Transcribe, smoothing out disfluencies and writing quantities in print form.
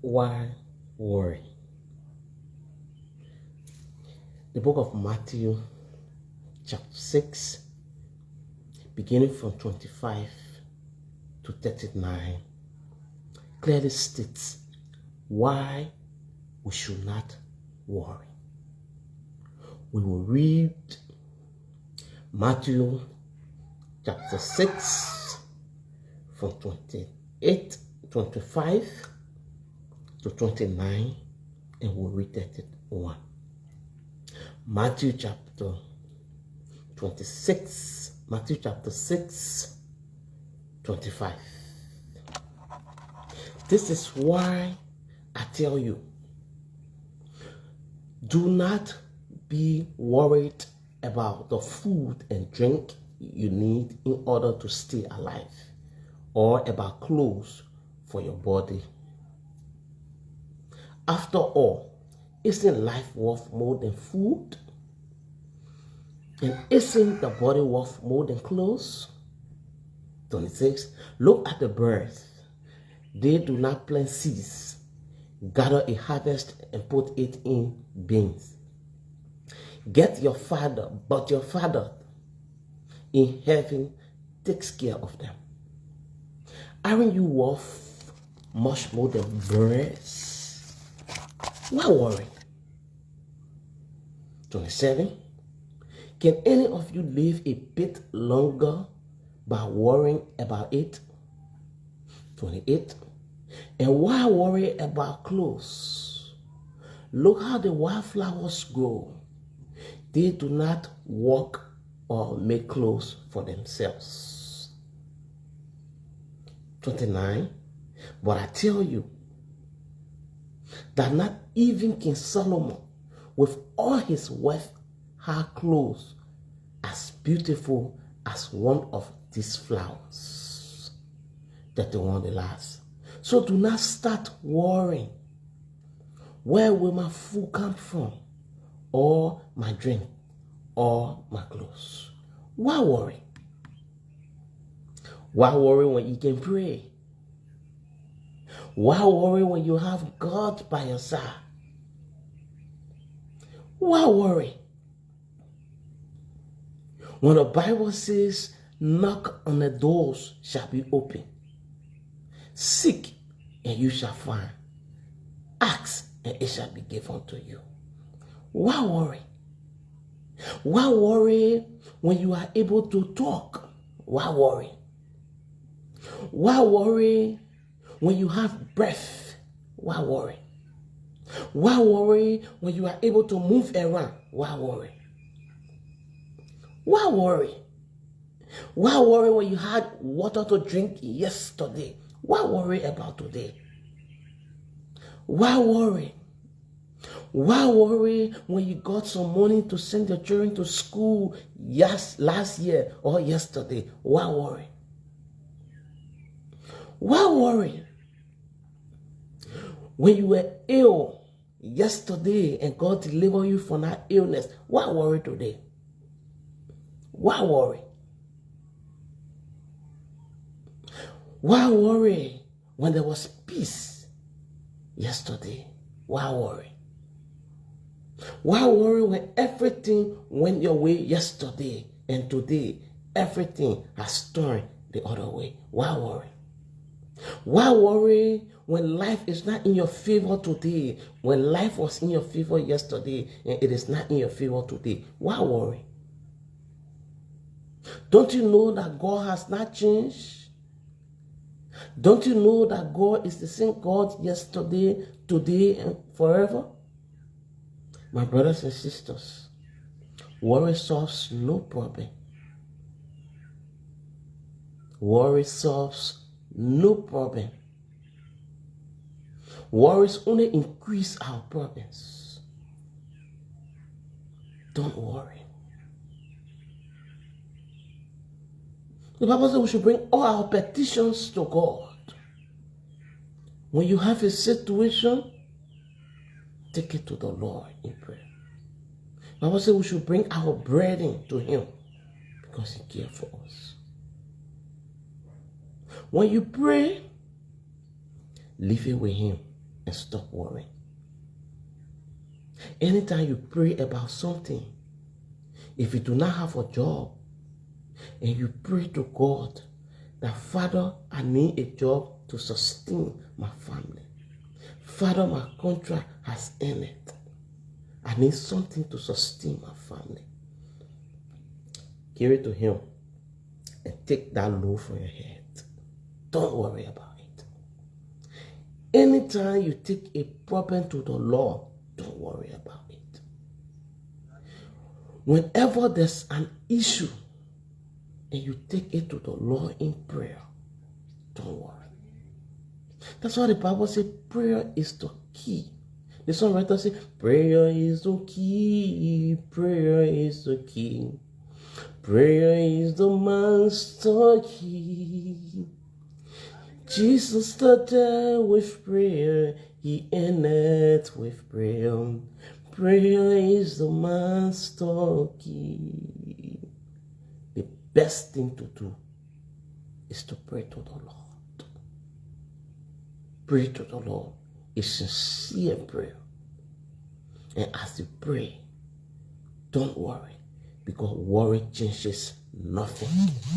Why worry? The book of Matthew, chapter 6, beginning from 25 to 39, clearly states why we should not worry. We will read Matthew chapter 6 from 25 to 29, and we'll read 31. Matthew chapter 6, 25. This is why I tell you, do not be worried about the food and drink you need in order to stay alive, or about clothes for your body. After all, isn't life worth more than food? And isn't the body worth more than clothes? 26. Look at the birds. They do not plant seeds, gather a harvest, and put it in bins. But your Father in heaven takes care of them. Aren't you worth much more than birds? Why worry? 27. Can any of you live a bit longer by worrying about it? 28. And why worry about clothes? Look how the wildflowers grow. They do not work or make clothes for themselves. 29. But I tell you that not even King Solomon, with all his wealth, had clothes as beautiful as one of these flowers. 31. The last. So do not start worrying. Where will my food come from? Or my drink? Or my clothes? Why worry? Why worry when you can pray? Why worry when you have God by your side? Why worry when the Bible says, knock on the doors shall be open, seek and you shall find, ask and it shall be given to you? Why worry? Why worry when you are able to talk? Why worry? Why worry when you have breath? Why worry? Why worry when you are able to move around? Why worry? Why worry? Why worry when you had water to drink yesterday? Why worry about today? Why worry? Why worry when you got some money to send your children to school last year or yesterday? Why worry? Why worry when you were ill yesterday and God delivered you from that illness? Why worry today? Why worry? Why worry when there was peace yesterday? Why worry? Why worry when everything went your way yesterday and today everything has turned the other way? Why worry? Why worry when life is not in your favor today, when life was in your favor yesterday and it is not in your favor today? Why worry? Don't you know that God has not changed? Don't you know that God is the same God yesterday, today, and forever? My brothers and sisters, worry solves no problem. Worry solves no problem. Worries only increase our problems. Don't worry. The Bible says we should bring all our petitions to God. When you have a situation, take it to the Lord in prayer. The Bible says we should bring our burden to Him because He cares for us. When you pray, leave it with Him. and stop worrying. Anytime you pray about something, if you do not have a job, and you pray to God that, Father, I need a job to sustain my family. Father, my contract has ended. I need something to sustain my family. Give it to Him and take that load from your head. Don't worry about it. Anytime you take a problem to the Lord, don't worry about it. Whenever there's an issue and you take it to the Lord in prayer, don't worry. That's why the Bible says prayer is the key. The songwriter says, prayer is the key, prayer is the key. Prayer is the master key. Jesus started with prayer, He ended with prayer. Prayer is the master key. The best thing to do is to pray to the Lord. Pray to the Lord. It's sincere prayer. And as you pray, don't worry, because worry changes nothing.